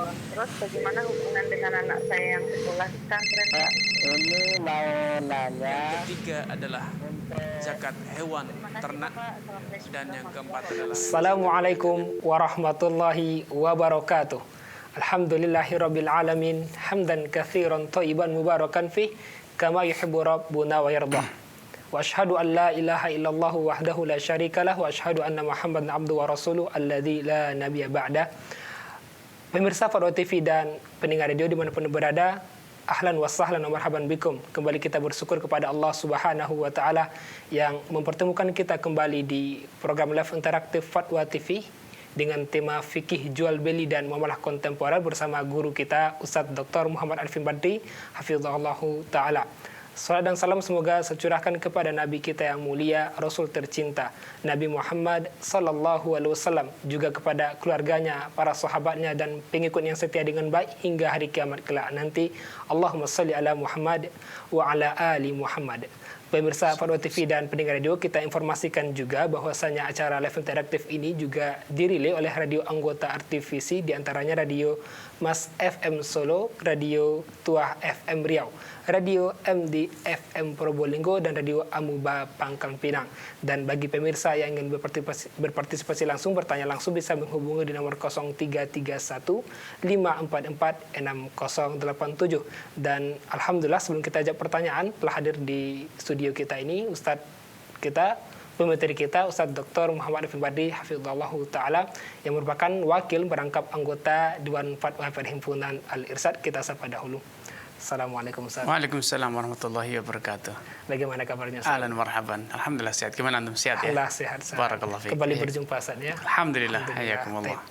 Terus bagaimana hubungan dengan anak saya yang sekolah di pesantren, Pak? Ini mau nanya. Yang ketiga adalah zakat hewan Terima kasih, ternak. Bapak. Assalamualaikum Dan yang keempat warahmatullahi adalah Assalamualaikum warahmatullahi wabarakatuh. Alhamdulillahirabbil alamin, hamdan katsiran thayyiban mubarakan fih, kama yuhibbu rabbuna wa yardah. Wa asyhadu an la ilaha illallah wahdahu la syarikalah wa asyhadu anna Muhammadan abduhu wa rasuluh alladzi la nabiyya ba'da. Pemirsa Fatwa TV dan pendengar radio dimanapun berada, ahlan wa sahlan wa marhaban bikum. Kembali kita bersyukur kepada Allah Subhanahu wa taala yang mempertemukan kita kembali di program live interaktif Fatwa TV dengan tema fikih jual beli dan muamalah kontemporer bersama guru kita Ustadz Dr. Muhammad Arifin Badri hafizahullahu taala. Salam dan salam semoga tercurahkan kepada Nabi kita yang mulia, Rasul tercinta, Nabi Muhammad sallallahu alaihi wasallam, juga kepada keluarganya, para sahabatnya dan pengikut yang setia dengan baik hingga hari kiamat kelak nanti. Allahumma shalli ala Muhammad wa ala ali Muhammad. Pemirsa Fatwa TV dan pendengar radio, kita informasikan juga bahwasanya acara live interaktif ini juga dirilai oleh radio anggota RTVC, diantaranya Radio Mas FM Solo, Radio Tuah FM Riau, Radio MD FM Probolinggo, dan Radio Amuba Pangkal Pinang. Dan bagi pemirsa yang ingin berpartisipasi langsung, bertanya langsung, bisa menghubungi di nomor 0331 544 6087. Dan alhamdulillah, sebelum kita ajak pertanyaan, telah hadir di studio kita ini Ustadz kita, pemateri kita, Ustadz Dr. Muhammad Arifin Badri hafizallahu taala, yang merupakan wakil merangkap anggota Dewan Fatwa Perhimpunan Al-Irsyad. Kita sapa dahulu. Assalamualaikum Ustaz. Waalaikumsalam warahmatullahi wabarakatuh. Bagaimana kabarnya Ustaz? Ahlan marhaban. Alhamdulillah sehat. Gimana antum, sehat ya? Alhamdulillah sehat Ustaz. Barakallahu fiik. Kembali berjumpa Ustaz ya. Alhamdulillah, hayakumullah.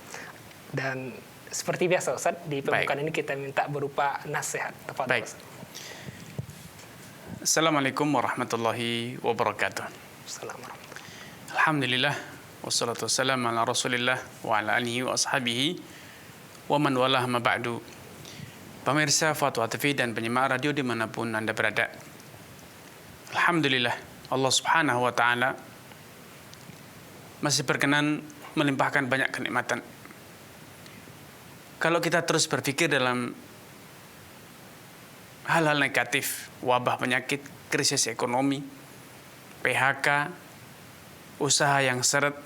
Dan seperti biasa Ustaz, di pembukaan ini kita minta berupa nasihat. Baik. Assalamualaikum warahmatullahi wabarakatuh. Assalamualaikum. Alhamdulillah wassalatu wassalamu ala Rasulillah wa ala alihi wa ashabihi wa man walah ma ba'du. Pemirsa Fatwa TV dan penyimak radio dimanapun Anda berada, alhamdulillah Allah Subhanahu wa taala masih berkenan melimpahkan banyak kenikmatan. Kalau kita terus berpikir dalam hal-hal negatif, wabah penyakit, krisis ekonomi, PHK, usaha yang seret,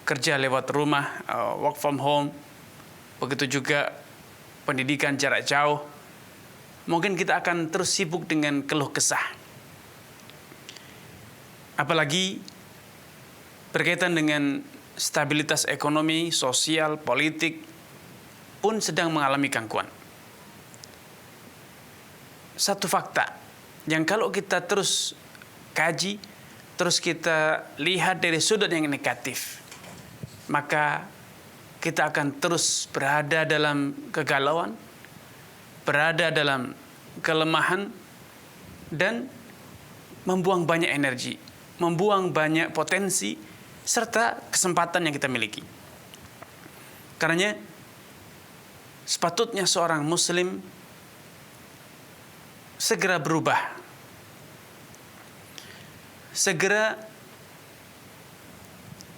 kerja lewat rumah, work from home, begitu juga pendidikan jarak jauh, mungkin kita akan terus sibuk dengan keluh kesah. Apalagi berkaitan dengan stabilitas ekonomi, sosial, politik pun sedang mengalami gangguan. Satu fakta yang kalau kita terus kaji, terus kita lihat dari sudut yang negatif, maka kita akan terus berada dalam kegalauan, berada dalam kelemahan, dan membuang banyak energi, membuang banyak potensi, serta kesempatan yang kita miliki. Karenanya, sepatutnya seorang muslim segera berubah, segera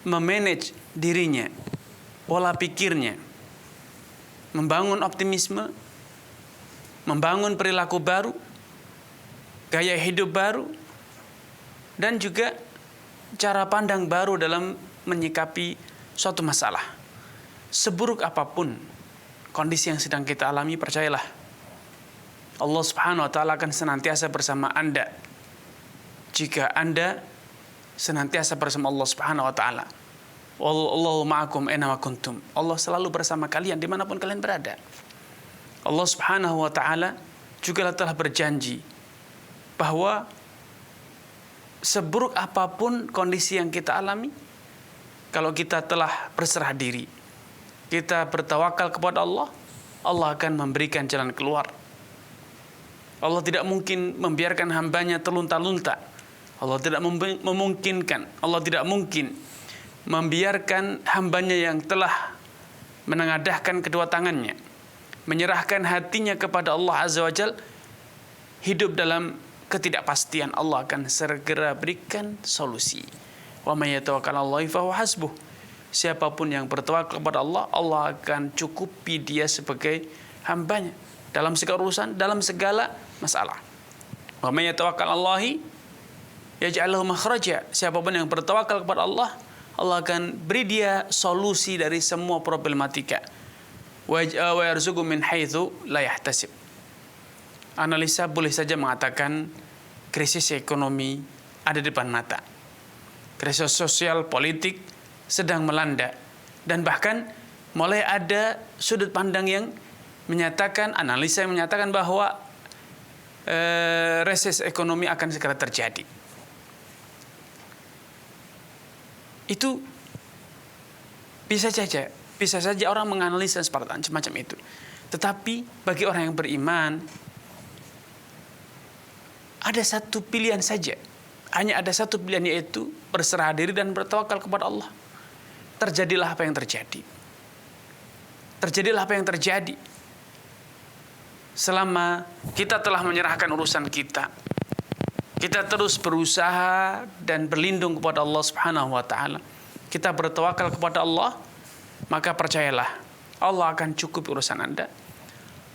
memanage dirinya, pola pikirnya, membangun optimisme, membangun perilaku baru, gaya hidup baru, dan juga cara pandang baru dalam menyikapi suatu masalah. Seburuk apapun kondisi yang sedang kita alami, percayalah, Allah Subhanahu wa taala akan senantiasa bersama Anda jika Anda senantiasa bersama Allah Subhanahu wa taala. Wallahu ma'akum aina ma kuntum. Allah selalu bersama kalian dimanapun kalian berada. Allah Subhanahu wa taala juga telah berjanji bahwa seburuk apapun kondisi yang kita alami, kalau kita telah berserah diri, kita bertawakal kepada Allah, Allah akan memberikan jalan keluar. Allah tidak mungkin membiarkan hambanya terlunta-lunta. Allah tidak memungkinkan, Allah tidak mungkin membiarkan hambanya yang telah menengadahkan kedua tangannya, menyerahkan hatinya kepada Allah Azza wa Jal, hidup dalam ketidakpastian. Allah akan segera berikan solusi. Wa may yatawakkal 'alallahi fa huwa hasbuh. siapapun yang bertawakal kepada Allah, Allah akan cukupi dia sebagai hambanya dalam segala urusan, dalam segala masalah. Wa may yatawakkal 'alallahi yaj'al lahu makhraja. Siapapun yang bertawakal kepada Allah, Allah akan beri dia solusi dari semua problematika. Wa yarzuqhu min haitsu la yahtasib. Analisa boleh saja mengatakan krisis ekonomi ada di depan mata. Krisis sosial politik sedang melanda, dan bahkan mulai ada sudut pandang yang menyatakan, analisa yang menyatakan bahwa resesi ekonomi akan segera terjadi. Itu bisa saja orang menganalisa seperti semacam itu. Tetapi bagi orang yang beriman, ada satu pilihan saja. Hanya ada satu pilihan, yaitu berserah diri dan bertawakal kepada Allah. Terjadilah apa yang terjadi. Terjadilah apa yang terjadi. Selama kita telah menyerahkan urusan kita, kita terus berusaha dan berlindung kepada Allah Subhanahu wa taala. Kita bertawakal kepada Allah, maka percayalah, Allah akan cukup urusan Anda.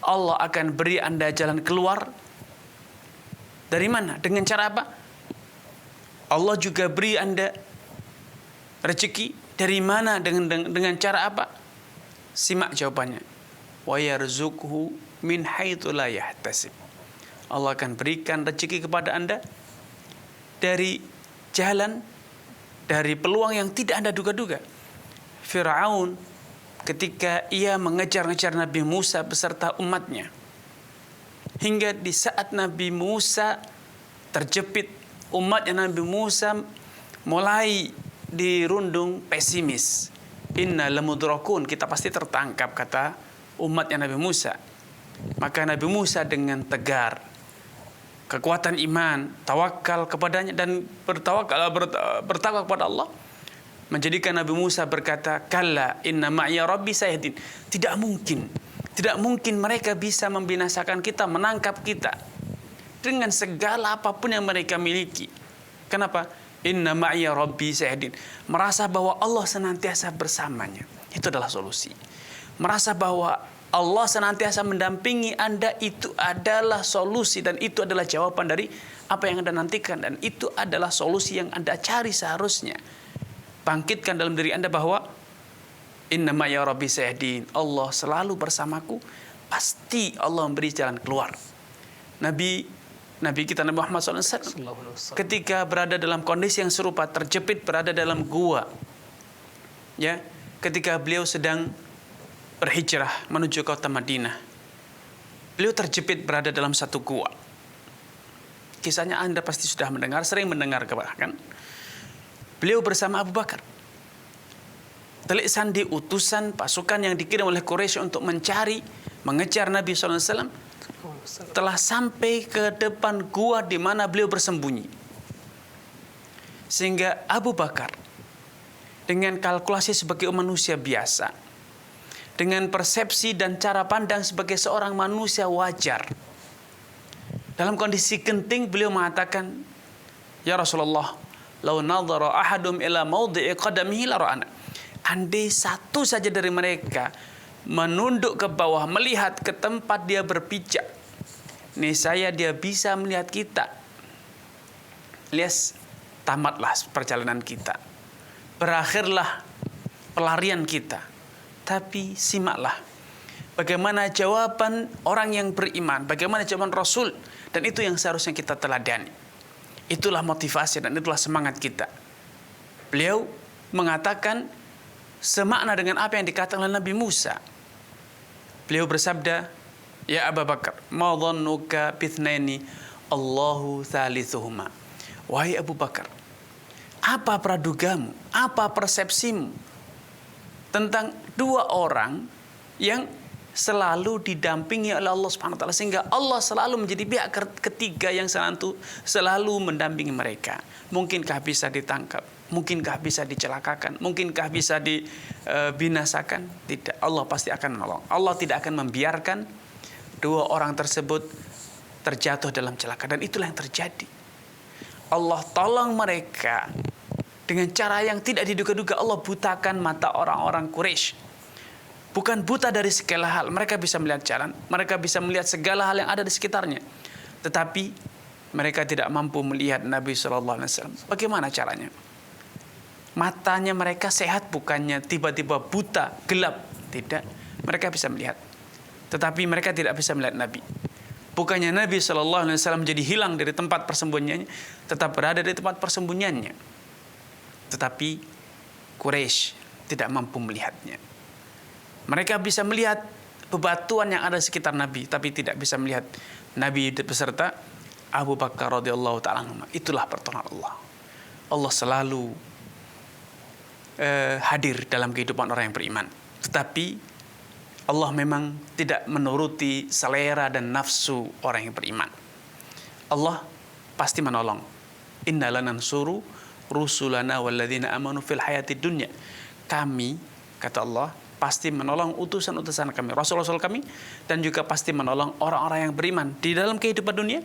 Allah akan beri Anda jalan keluar. Dari mana? Dengan cara apa? Allah juga beri Anda rezeki. Dari mana? Dengan cara apa? Simak jawabannya. Wa yarzuqhu min haitsu la yahtasib. Allah akan berikan rezeki kepada Anda dari jalan, dari peluang yang tidak Anda duga-duga. Fir'aun ketika ia mengejar-ngejar Nabi Musa beserta umatnya, hingga di saat Nabi Musa terjepit, umatnya Nabi Musa mulai dirundung pesimis. Inna lamudrakun, kita pasti tertangkap, kata umatnya Nabi Musa. Maka Nabi Musa dengan tegar, kekuatan iman, tawakal kepadanya dan bertawakal kepada Allah, menjadikan Nabi Musa berkata, kalla inna ma'iya rabbi sayahdin. Tidak mungkin mereka bisa membinasakan kita, menangkap kita dengan segala apapun yang mereka miliki. Kenapa? Inna ma'iya rabbi sayahdin. Merasa bahwa Allah senantiasa bersamanya, itu adalah solusi. Merasa bahwa Allah senantiasa mendampingi Anda, itu adalah solusi, dan itu adalah jawaban dari apa yang Anda nantikan, dan itu adalah solusi yang Anda cari seharusnya. Bangkitkan dalam diri Anda bahwa inna ma'iya rabbi sayahdin, Allah selalu bersamaku, pasti Allah memberi jalan keluar. Nabi kita Nabi Muhammad SAW ketika berada dalam kondisi yang serupa, terjepit berada dalam gua, ya, ketika beliau sedang berhijrah menuju kota Madinah, beliau terjepit berada dalam satu gua. Kisahnya Anda pasti sudah mendengar, sering mendengar bahkan. Beliau bersama Abu Bakar, telik sandi utusan pasukan yang dikirim oleh Quraisy untuk mengejar Nabi SAW, telah sampai ke depan gua di mana beliau bersembunyi. Sehingga Abu Bakar dengan kalkulasi sebagai manusia biasa, dengan persepsi dan cara pandang sebagai seorang manusia wajar, dalam kondisi genting beliau mengatakan, ya Rasulullah, lau nadhara ahadum ila mawdi'i qadamihi la ra'ana. Andai satu saja dari mereka menunduk ke bawah, melihat ke tempat dia berpijak, niscaya dia bisa melihat kita. Lihat, tamatlah perjalanan kita, berakhirlah pelarian kita. Tapi simaklah bagaimana jawaban orang yang beriman, bagaimana jawaban Rasul, dan itu yang seharusnya kita teladani. Itulah motivasi dan itulah semangat kita. Beliau mengatakan semakna dengan apa yang dikatakan oleh Nabi Musa. Beliau bersabda, ya Abu Bakar, ma dhannuka bithnaini Allahu thalithuhuma. Wahai Abu Bakar, apa pradugamu, apa persepsimu tentang dua orang yang selalu didampingi oleh Allah Subhanahu wa taala, sehingga Allah selalu menjadi pihak ketiga yang selalu mendampingi mereka. Mungkinkah bisa ditangkap? Mungkinkah bisa dicelakakan? Mungkinkah bisa dibinasakan? Tidak. Allah pasti akan menolong. Allah tidak akan membiarkan dua orang tersebut terjatuh dalam celaka, dan itulah yang terjadi. Allah tolong mereka Dengan cara yang tidak diduga-duga Allah butakan mata orang-orang Quraisy. Bukan buta dari segala hal. Mereka bisa melihat jalan. Mereka bisa melihat segala hal yang ada di sekitarnya. Tetapi mereka tidak mampu melihat Nabi SAW. Bagaimana caranya? Matanya mereka sehat, bukannya tiba-tiba buta, gelap. Tidak. Mereka bisa melihat. Tetapi mereka tidak bisa melihat Nabi. Bukannya Nabi SAW jadi hilang dari tempat persembunyiannya. Tetap berada di tempat persembunyiannya. Tetapi Quraisy tidak mampu melihatnya. Mereka bisa melihat bebatuan yang ada di sekitar Nabi, tapi tidak bisa melihat Nabi beserta Abu Bakar radhiyallahu ta'ala anhu. Itulah pertolongan Allah. Allah selalu hadir dalam kehidupan orang yang beriman. Tetapi Allah memang tidak menuruti selera dan nafsu orang yang beriman. Allah pasti menolong. Inna lanansuru rusulana walladzina amanu fil hayatid dunya. Kami, kata Allah, pasti menolong utusan-utusan kami, rasul-rasul kami, dan juga pasti menolong orang-orang yang beriman di dalam kehidupan dunia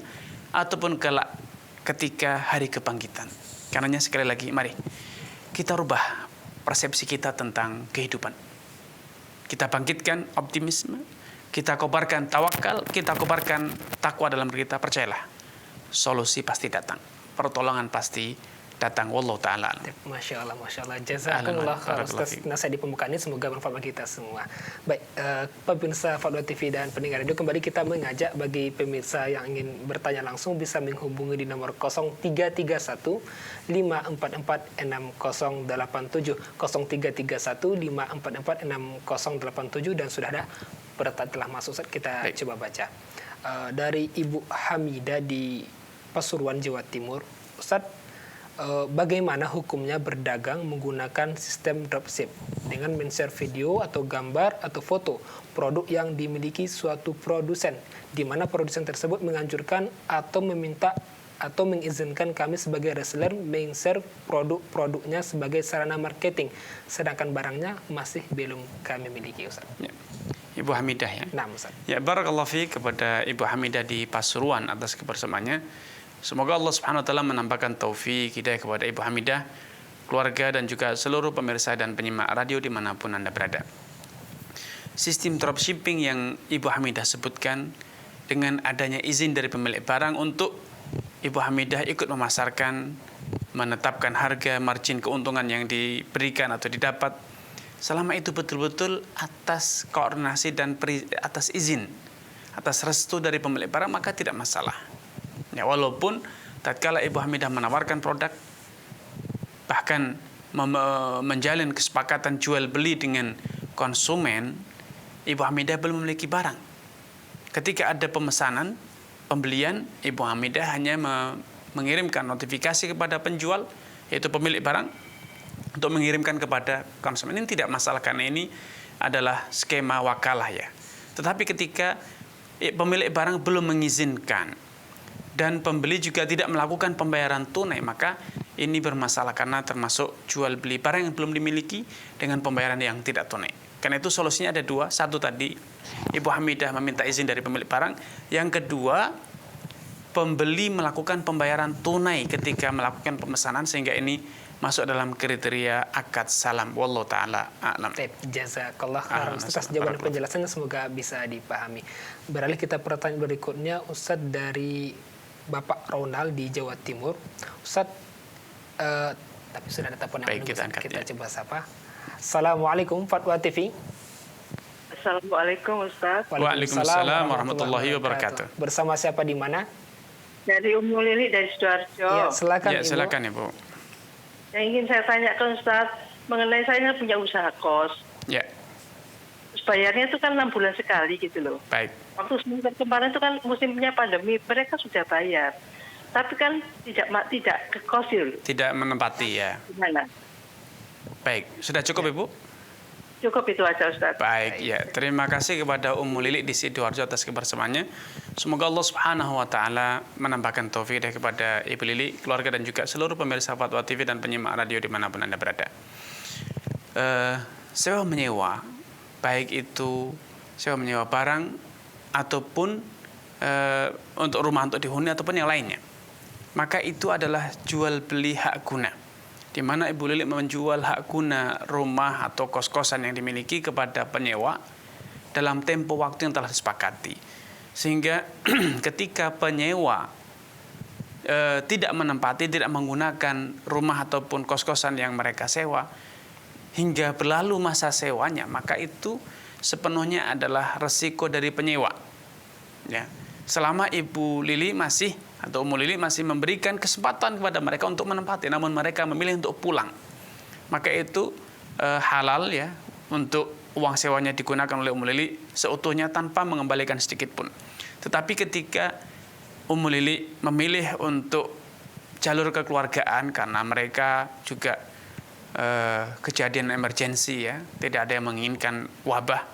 ataupun kelak ketika hari kebangkitan. Karenanya sekali lagi, mari kita rubah persepsi kita tentang kehidupan. Kita bangkitkan optimisme, kita kobarkan tawakal, kita kobarkan takwa dalam diri kita. Percayalah, solusi pasti datang, pertolongan pasti datang. Wallahu ta'ala. Masya Allah. Jazakumullah khair Ustaz nasihat di pembukaan ini, semoga bermanfaat bagi kita semua. Baik, pemirsa Fatwa TV dan pendengar radio, kembali kita mengajak bagi pemirsa yang ingin bertanya langsung bisa menghubungi di nomor 0331 544 6087 0331 544 6087, dan sudah ada pertanyaan telah masuk Ustaz, kita coba baca. Dari Ibu Hamidah di Pasuruan, Jawa Timur. Ustaz, bagaimana hukumnya berdagang menggunakan sistem dropship dengan men-share video atau gambar atau foto produk yang dimiliki suatu produsen, di mana produsen tersebut menganjurkan atau meminta atau mengizinkan kami sebagai reseller men-share produk-produknya sebagai sarana marketing, sedangkan barangnya masih belum kami miliki, Ustaz. Ya. Ibu Hamidah ya. Nah, Ustaz. Ya, barakallahu fiik kepada Ibu Hamidah di Pasuruan atas kebersamaannya. Semoga Allah Subhanahu wa taala menambahkan taufik hidayah kepada Ibu Hamidah, keluarga, dan juga seluruh pemirsa dan penyimak radio dimanapun Anda berada. Sistem dropshipping yang Ibu Hamidah sebutkan dengan adanya izin dari pemilik barang untuk Ibu Hamidah ikut memasarkan, menetapkan harga, margin, keuntungan yang diberikan atau didapat, selama itu betul-betul atas koordinasi dan atas izin, atas restu dari pemilik barang, maka tidak masalah. Ya, walaupun tatkala Ibu Hamidah menawarkan produk, bahkan menjalin kesepakatan jual beli dengan konsumen, Ibu Hamidah belum memiliki barang. Ketika ada pemesanan, pembelian, Ibu Hamidah hanya mengirimkan notifikasi kepada penjual, yaitu pemilik barang, untuk mengirimkan kepada konsumen. Ini tidak masalah karena ini adalah skema wakalah ya. Tetapi ketika pemilik barang belum mengizinkan dan pembeli juga tidak melakukan pembayaran tunai, maka ini bermasalah karena termasuk jual beli barang yang belum dimiliki dengan pembayaran yang tidak tunai. Karena itu solusinya ada dua. Satu tadi, Ibu Hamidah meminta izin dari pemilik barang. Yang kedua, pembeli melakukan pembayaran tunai ketika melakukan pemesanan, sehingga ini masuk dalam kriteria akad salam. Wallahu ta'ala a'lam. Jazakallah khairan atas jawaban penjelasannya, semoga bisa dipahami. Beralih kita pertanyaan berikutnya, Ustaz, dari Bapak Ronald di Jawa Timur. Ustaz, tapi sudah ada telepon yang kita coba sapa. Assalamualaikum Fatwa TV. Assalamualaikum Ustaz. Waalaikumsalam warahmatullahi wabarakatuh. Bersama siapa di mana? Dari Ummu Lili dari Sidoarjo. Ya, silakan Ya, Ibu. silakan Ibu. Yang ingin saya tanyakan Ustaz, mengenai saya punya usaha kos. Ya, Terus bayarnya itu kan 6 bulan sekali gitu loh. baik. Waktu semester kemarin itu kan musimnya pandemi, mereka sudah bayar. Tapi kan tidak ke kosil. Tidak menempati ya. Gimana? Baik, sudah cukup Ibu? Cukup itu aja Ustaz. Baik, ya. Terima kasih kepada Ummu Lili di Sidoarjo atas kebersamaannya. Semoga Allah Subhanahu wa taala menambahkan taufik kepada Ibu Lili, keluarga, dan juga seluruh pemirsa Fatwa TV dan penyimak radio dimanapun Anda berada. Sewa menyewa, baik itu sewa menyewa barang ataupun untuk rumah untuk dihuni ataupun yang lainnya, maka itu adalah jual beli hak guna. di mana Ibu Lili menjual hak guna rumah atau kos-kosan yang dimiliki kepada penyewa dalam tempo waktu yang telah disepakati. Sehingga ketika penyewa tidak menempati, tidak menggunakan rumah ataupun kos-kosan yang mereka sewa hingga berlalu masa sewanya, maka itu sepenuhnya adalah resiko dari penyewa. Ya. Selama Ibu Lili masih atau Ummu Lili masih memberikan kesempatan kepada mereka untuk menempati, namun mereka memilih untuk pulang, maka itu halal ya untuk uang sewanya digunakan oleh Ummu Lili seutuhnya tanpa mengembalikan sedikit pun. Tetapi ketika Ummu Lili memilih untuk jalur kekeluargaan karena mereka juga kejadian emergensi ya, tidak ada yang menginginkan wabah,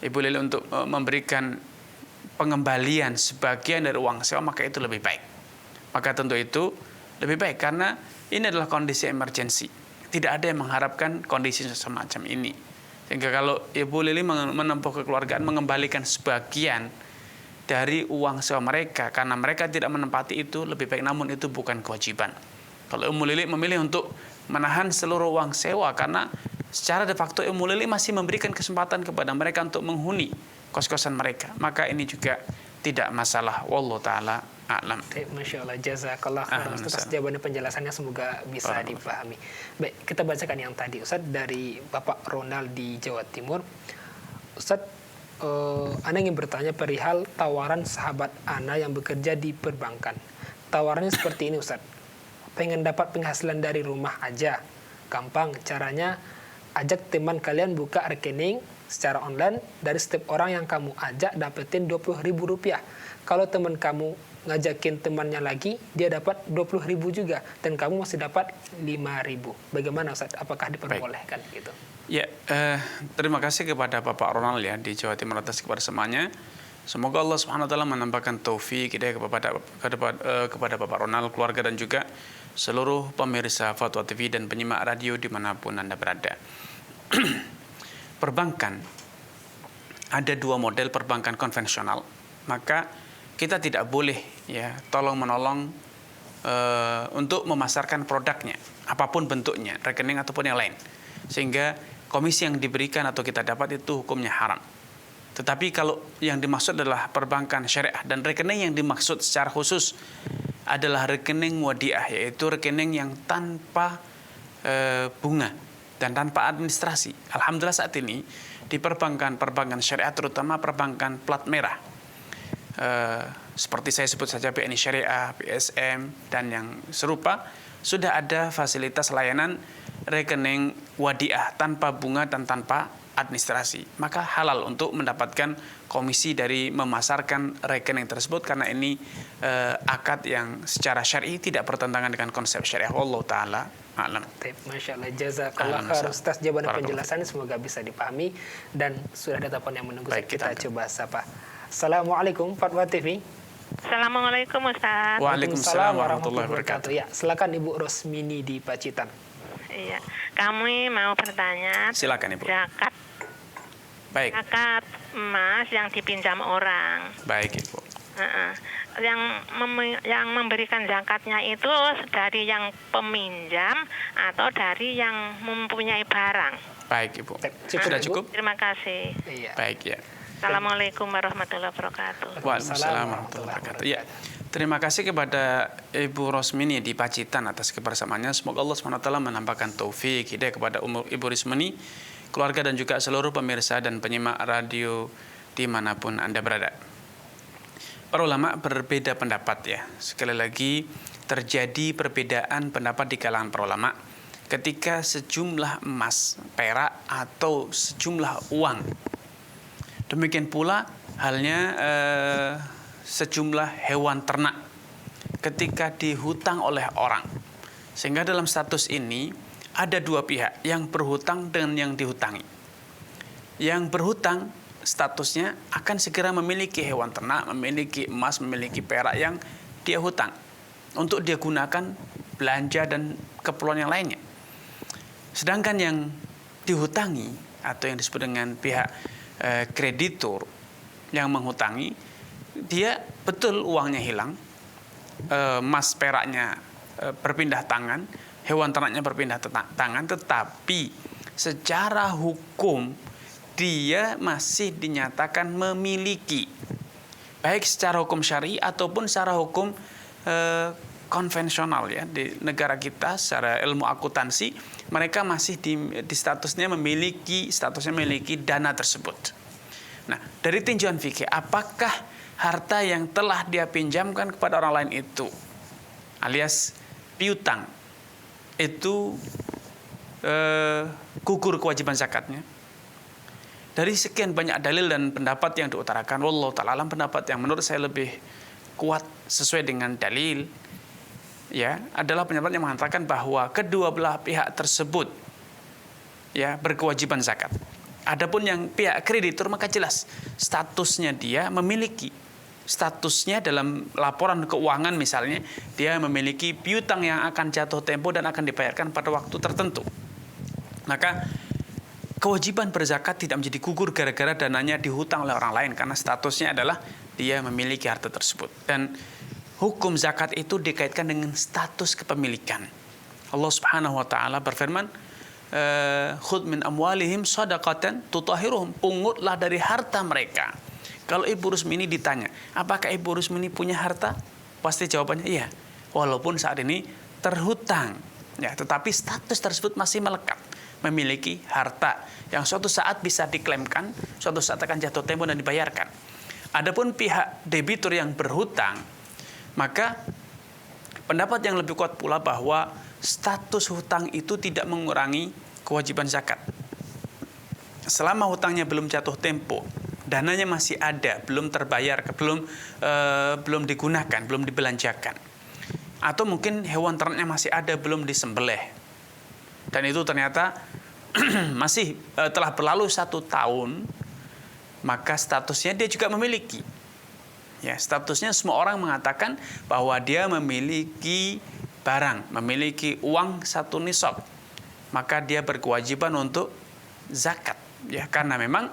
Ibu Lili untuk memberikan pengembalian sebagian dari uang sewa, maka itu lebih baik. Maka tentu itu lebih baik karena ini adalah kondisi emergensi. Tidak ada yang mengharapkan kondisi semacam ini. Sehingga kalau Ibu Lili menempuh kekeluargaan mengembalikan sebagian dari uang sewa mereka karena mereka tidak menempati, itu lebih baik, namun itu bukan kewajiban. Kalau Ummu Lili memilih untuk menahan seluruh uang sewa karena secara de facto Ummu Lili masih memberikan kesempatan kepada mereka untuk menghuni kos-kosan mereka, maka ini juga tidak masalah. Wallahu taala a'lam. Masya Allah, jazakallah khairan atas jawaban penjelasannya, semoga bisa dipahami. Baik, kita bacakan yang tadi Ustaz dari Bapak Ronald di Jawa Timur. Ustaz, Ana ingin bertanya perihal tawaran sahabat Ana yang bekerja di perbankan. Tawarannya seperti ini Ustaz. Pengen dapat penghasilan dari rumah aja. Gampang, caranya ajak teman kalian buka rekening secara online, dari setiap orang yang kamu ajak dapetin Rp20.000. Kalau teman kamu ngajakin temannya lagi, dia dapat Rp20.000 juga, dan kamu masih dapat Rp5.000. Bagaimana Ustaz? Apakah diperbolehkan gitu? Ya, terima kasih kepada Bapak Ronald ya di Jawa Timur atas kebersamanya. Semoga Allah Subhanahu wa taala menambahkan taufik hidayah kepada Bapak Ronald, keluarga, dan juga seluruh pemirsa Fatwa TV dan penyimak radio dimanapun Anda berada. Perbankan, ada dua model perbankan konvensional, maka kita tidak boleh ya tolong menolong untuk memasarkan produknya apapun bentuknya, rekening ataupun yang lain, sehingga komisi yang diberikan atau kita dapat itu hukumnya haram. Tetapi kalau yang dimaksud adalah perbankan syariah, dan rekening yang dimaksud secara khusus adalah rekening wadiah, yaitu rekening yang tanpa bunga dan tanpa administrasi. Alhamdulillah saat ini di perbankan syariah, terutama perbankan plat merah, seperti saya sebut saja BNI Syariah, BSM, dan yang serupa, sudah ada fasilitas layanan rekening wadiah tanpa bunga dan tanpa administrasi. Maka halal untuk mendapatkan komisi dari memasarkan rekening tersebut karena ini akad yang secara syar'i tidak bertentangan dengan konsep syariah. Wallahu taala a'lam. Masya Allah, jazakallah khair Ustaz jawaban dan penjelasannya, semoga bisa dipahami. Dan sudah ada telepon yang menunggu. Baik, kita coba sapa. Assalamualaikum Fatwa TV. Assalamualaikum Ustaz. Waalaikumsalam warahmatullahi wabarakatuh. Ya, silakan Ibu Rosmini di Pacitan. Iya, kami mau bertanya. Silakan Ibu. Zakat. Baik. Zakat emas yang dipinjam orang. Baik Ibu. Yang memberikan zakatnya itu dari yang peminjam atau dari yang mempunyai barang. Baik Ibu. Sudah cukup? Terima kasih. Iya. Baik ya. Assalamualaikum warahmatullahi wabarakatuh. Waalaikumsalam warahmatullahi wabarakatuh. Ya. Terima kasih kepada Ibu Rosmini di Pacitan atas kebersamaannya. Semoga Allah SWT menambahkan taufik hidayah kepada Ibu Rosmini, keluarga, dan juga seluruh pemirsa dan penyimak radio dimanapun Anda berada. Para ulama berbeda pendapat ya. Sekali lagi terjadi perbedaan pendapat di kalangan para ulama ketika sejumlah emas, perak, atau sejumlah uang. Demikian pula halnya sejumlah hewan ternak ketika dihutang oleh orang. Sehingga dalam status ini ada dua pihak, yang berhutang dan yang dihutangi. Yang berhutang statusnya akan segera memiliki hewan ternak, memiliki emas, memiliki perak yang dia hutang untuk dia gunakan belanja dan keperluan yang lainnya. Sedangkan yang dihutangi atau yang disebut dengan pihak kreditur yang menghutangi, dia betul uangnya hilang, emas peraknya berpindah tangan, hewan ternaknya berpindah tangan, tetapi secara hukum dia masih dinyatakan memiliki, baik secara hukum syar'i ataupun secara hukum konvensional ya. Di negara kita secara ilmu akuntansi mereka masih di statusnya memiliki dana tersebut. Nah, dari tinjauan fikih, apakah harta yang telah dia pinjamkan kepada orang lain itu alias piutang itu gugur kewajiban zakatnya? Dari sekian banyak dalil dan pendapat yang diutarakan, wallahu ta'ala alam, pendapat yang menurut saya lebih kuat sesuai dengan dalil ya adalah pendapat yang mengatakan bahwa kedua belah pihak tersebut ya berkewajiban zakat. Adapun yang pihak kreditur maka jelas statusnya dia memiliki, statusnya dalam laporan keuangan misalnya dia memiliki piutang yang akan jatuh tempo dan akan dibayarkan pada waktu tertentu. Maka kewajiban berzakat tidak menjadi gugur gara-gara dananya dihutang oleh orang lain, karena statusnya adalah dia memiliki harta tersebut. Dan hukum zakat itu dikaitkan dengan status kepemilikan. Allah Subhanahu wa taala berfirman, khudh min amwalihim shadaqatan tutahhiruhum, pungutlah dari harta mereka. Kalau Ibu Rusmini ditanya, apakah Ibu Rusmini punya harta? Pasti jawabannya iya, walaupun saat ini terhutang ya, tetapi status tersebut masih melekat, memiliki harta yang suatu saat bisa diklaimkan, suatu saat akan jatuh tempo dan dibayarkan. Adapun pihak debitur yang berhutang, maka pendapat yang lebih kuat pula bahwa status hutang itu tidak mengurangi kewajiban zakat. Selama hutangnya belum jatuh tempo, dananya masih ada, belum terbayar, belum digunakan, belum dibelanjakan. Atau mungkin hewan ternaknya masih ada, belum disembelih. Dan itu ternyata masih telah berlalu 1 tahun, maka statusnya dia juga memiliki. Ya, statusnya semua orang mengatakan bahwa dia memiliki barang, memiliki uang 1 nisab. Maka dia berkewajiban untuk zakat. Ya, karena memang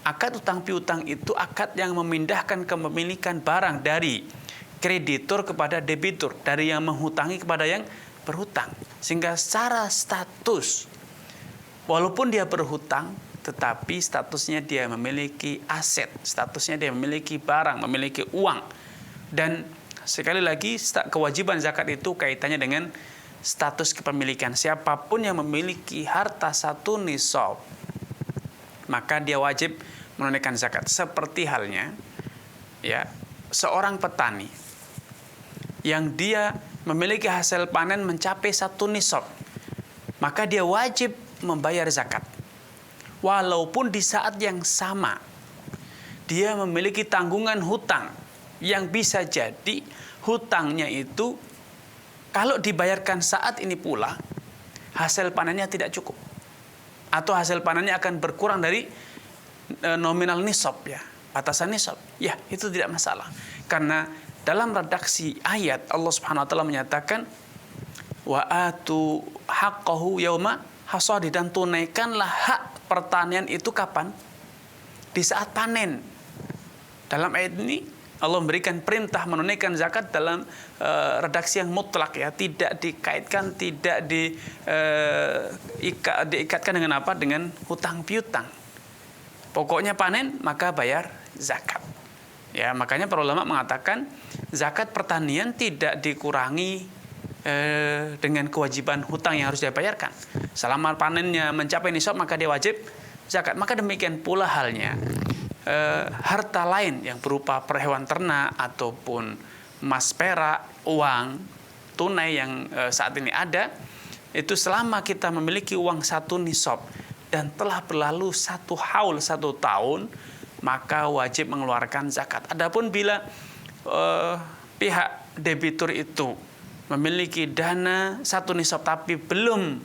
akad utang piutang itu akad yang memindahkan kepemilikan barang dari kreditur kepada debitur, dari yang menghutangi kepada yang berhutang. Sehingga secara status, walaupun dia berhutang, tetapi statusnya dia memiliki aset, statusnya dia memiliki barang, memiliki uang. Dan sekali lagi, kewajiban zakat itu kaitannya dengan status kepemilikan. Siapapun yang memiliki harta 1 nisab, maka dia wajib menunaikan zakat. Seperti halnya ya, seorang petani yang dia memiliki hasil panen mencapai 1 nisab, maka dia wajib membayar zakat. Walaupun di saat yang sama dia memiliki tanggungan hutang yang bisa jadi hutangnya itu kalau dibayarkan saat ini pula hasil panennya tidak cukup, atau hasil panennya akan berkurang dari nominal nisab ya, batasan nisab. Ya, itu tidak masalah. Karena dalam redaksi ayat Allah Subhanahu wa taala menyatakan wa atu haqqahu yauma hasadi, dan tunaikanlah hak pertanian itu kapan? Di saat panen. Dalam ayat ini Allah memberikan perintah menunaikan zakat dalam redaksi yang mutlak ya, tidak dikaitkan, tidak diikatkan dengan apa? Dengan hutang piutang. Pokoknya panen maka bayar zakat. Ya, makanya para ulama mengatakan zakat pertanian tidak dikurangi dengan kewajiban hutang yang harus dia bayarkan. Selama panennya mencapai nisab maka dia wajib zakat. Maka demikian pula halnya harta lain yang berupa perhewan ternak ataupun emas perak, uang tunai yang saat ini ada, itu selama kita memiliki uang 1 nisab dan telah berlalu 1 haul, 1 tahun, maka wajib mengeluarkan zakat. Adapun bila pihak debitur itu memiliki dana 1 nisab tapi belum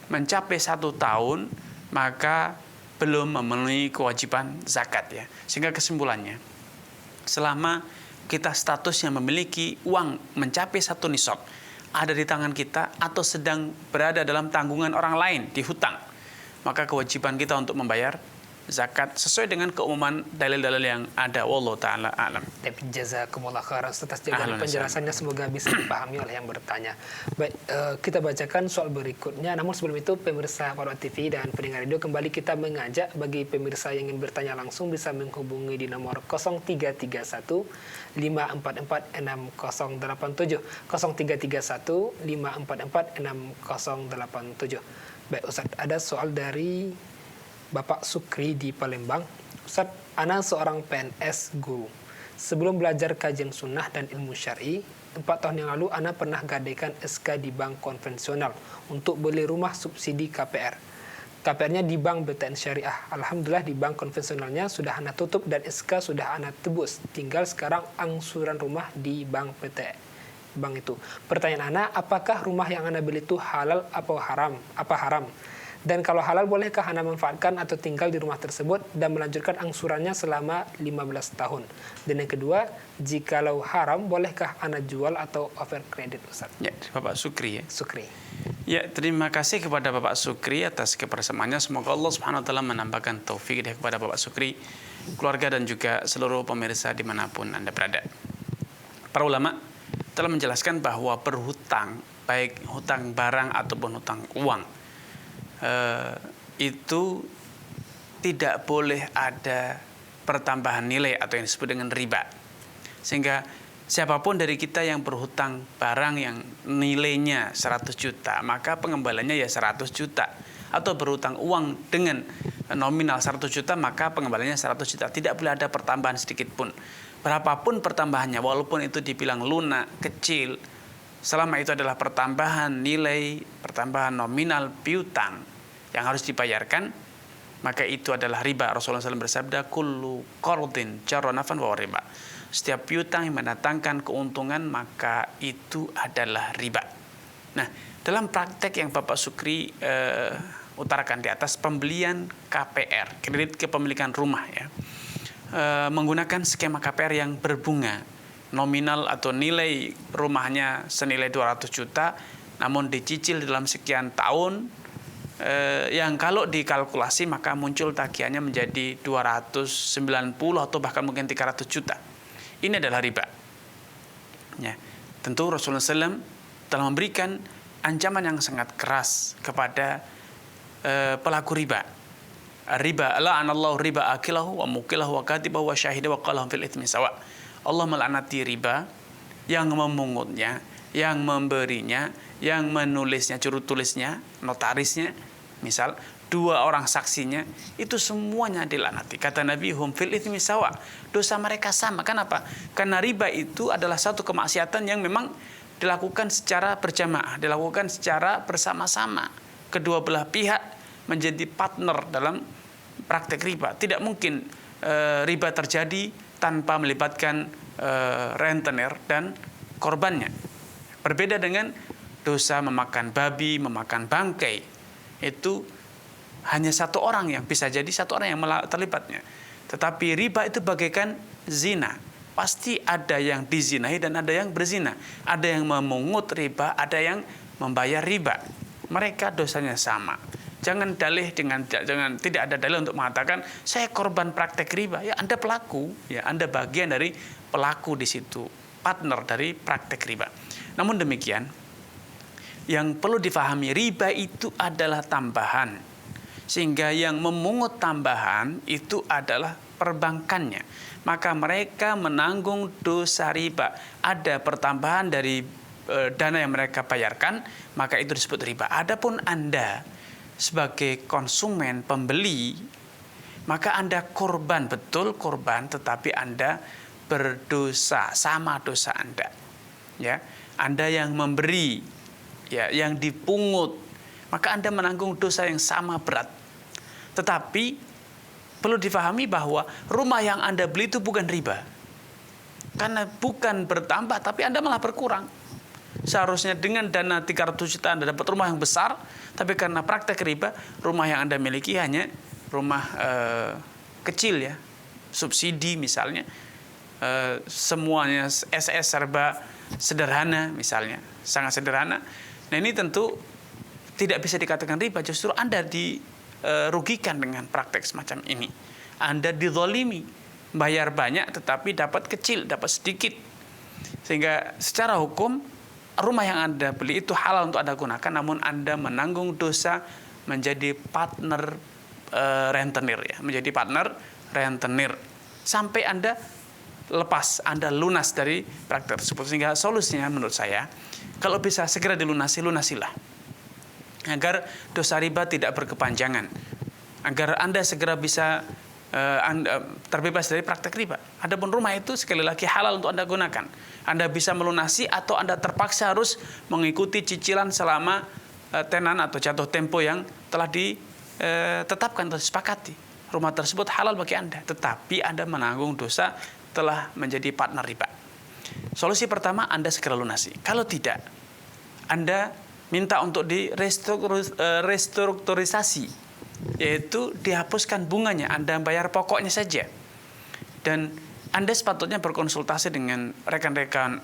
mencapai 1 tahun, maka belum memenuhi kewajiban zakat ya. Sehingga kesimpulannya, selama kita statusnya memiliki uang mencapai 1 nisab, ada di tangan kita atau sedang berada dalam tanggungan orang lain, dihutang, maka kewajiban kita untuk membayar zakat sesuai dengan keumuman dalil-dalil yang ada. Wallahu taala alam. Tapi jazakumullah khairan atas jawaban Ahlan penjelasannya, semoga bisa dipahami oleh yang bertanya. Baik, kita bacakan soal berikutnya. Namun sebelum itu, pemirsa Parwa TV dan pendengar radio, kembali kita mengajak bagi pemirsa yang ingin bertanya langsung bisa menghubungi di nomor 0331 544 6087 0331 544 6087. Baik Ustaz, ada soal dari Bapak Sukri di Palembang. Ustaz, ana seorang PNS guru. Sebelum belajar kajian sunnah dan ilmu syar'i, 4 tahun yang lalu ana pernah gadaikan SK di bank konvensional untuk beli rumah subsidi KPR. KPR-nya di bank BTN Syariah. Alhamdulillah di bank konvensionalnya sudah ana tutup dan SK sudah ana tebus. Tinggal sekarang angsuran rumah di bank bank itu. Pertanyaan ana, apakah rumah yang ana beli itu halal atau haram? Apa haram? Dan kalau halal, bolehkah ana manfaatkan atau tinggal di rumah tersebut dan melanjutkan angsurannya selama 15 tahun? Dan yang kedua, jikalau haram, bolehkah ana jual atau offer kredit, Ustaz? Ya, Bapak Sukri ya. Sukri. Ya, terima kasih kepada Bapak Sukri atas kebersamaannya. Semoga Allah Subhanahu wa taala menambahkan taufik kepada Bapak Sukri, keluarga dan juga seluruh pemirsa dimanapun Anda berada. Para ulama telah menjelaskan bahwa berhutang, baik hutang barang ataupun hutang uang, itu tidak boleh ada pertambahan nilai atau yang disebut dengan riba. Sehingga siapapun dari kita yang berhutang barang yang nilainya 100 juta, maka pengembaliannya ya 100 juta. Atau berhutang uang dengan nominal 100 juta, maka pengembaliannya 100 juta. Tidak boleh ada pertambahan sedikit pun. Berapapun pertambahannya, walaupun itu dibilang lunak, kecil, selama itu adalah pertambahan nilai, pertambahan nominal piutang yang harus dibayarkan, maka itu adalah riba. Rasulullah SAW bersabda, kullu qardin jarra naf'an wa riba. Setiap piutang yang mendatangkan keuntungan, maka itu adalah riba. Nah, dalam praktek yang Bapak Sukri utarakan di atas, pembelian KPR, kredit kepemilikan rumah ya, menggunakan skema KPR yang berbunga, nominal atau nilai rumahnya senilai 200 juta, namun dicicil dalam sekian tahun, yang kalau dikalkulasi maka muncul tagihannya menjadi 290 atau bahkan mungkin 300 juta. Ini adalah riba. Ya, tentu Rasulullah SAW telah memberikan ancaman yang sangat keras kepada pelaku riba. Riba, la'anallahu riba akilahu wa mukilahu wa katibahu wa syahidahu wa qalahum fil itsmi sawa. Allah melaknati riba, yang memungutnya, yang memberinya, yang menulisnya, juru tulisnya, notarisnya, misal 2 orang saksinya, itu semuanya dilaknati. Kata Nabi, hum fil itsmi sawa. Dosa mereka sama. Kenapa? Karena riba itu adalah satu kemaksiatan yang memang dilakukan secara berjamaah, dilakukan secara bersama-sama. Kedua belah pihak menjadi partner dalam praktek riba. Tidak mungkin riba terjadi tanpa melibatkan rentenir dan korbannya. Berbeda dengan dosa memakan babi, memakan bangkai. Itu hanya 1 orang yang bisa jadi 1 orang yang terlibatnya. Tetapi riba itu bagaikan zina. Pasti ada yang dizinahi dan ada yang berzina. Ada yang memungut riba, ada yang membayar riba. Mereka dosanya sama. Jangan tidak ada dalil untuk mengatakan saya korban praktek riba. Ya, Anda pelaku, ya Anda bagian dari pelaku di situ, partner dari praktek riba. Namun demikian, yang perlu difahami, riba itu adalah tambahan. Sehingga yang memungut tambahan itu adalah perbankannya. Maka mereka menanggung dosa riba. Ada pertambahan dari dana yang mereka bayarkan, maka itu disebut riba. Adapun Anda sebagai konsumen, pembeli, maka Anda korban, betul korban, tetapi Anda berdosa, sama dosa Anda. Ya, Anda yang memberi, ya, yang dipungut, maka Anda menanggung dosa yang sama berat. Tetapi perlu difahami bahwa rumah yang Anda beli itu bukan riba. Karena bukan bertambah, tapi Anda malah berkurang. Seharusnya dengan dana 300 juta Anda dapat rumah yang besar, tapi karena praktek riba, rumah yang Anda miliki hanya rumah kecil ya, subsidi misalnya, semuanya SS serba sederhana misalnya, sangat sederhana. Nah ini tentu tidak bisa dikatakan riba, justru Anda dirugikan dengan praktek semacam ini. Anda dizalimi, bayar banyak tetapi dapat kecil, dapat sedikit. Sehingga secara hukum rumah yang Anda beli itu halal untuk Anda gunakan, namun Anda menanggung dosa menjadi partner rentenir, ya, menjadi partner rentenir sampai Anda lepas, Anda lunas dari praktek tersebut. Sehingga solusinya menurut saya, kalau bisa segera dilunasi, lunasilah, agar dosa riba tidak berkepanjangan, agar Anda segera bisa Anda terbebas dari praktek riba. Adapun rumah itu sekali lagi halal untuk Anda gunakan. Anda bisa melunasi atau Anda terpaksa harus mengikuti cicilan selama tenan atau jatuh tempo yang telah ditetapkan atau disepakati. Rumah tersebut halal bagi Anda, tetapi Anda menanggung dosa telah menjadi partner riba. Solusi pertama, Anda segera lunasi. Kalau tidak, Anda minta untuk restrukturisasi, yaitu dihapuskan bunganya, Anda bayar pokoknya saja. Dan Anda sepatutnya berkonsultasi dengan rekan-rekan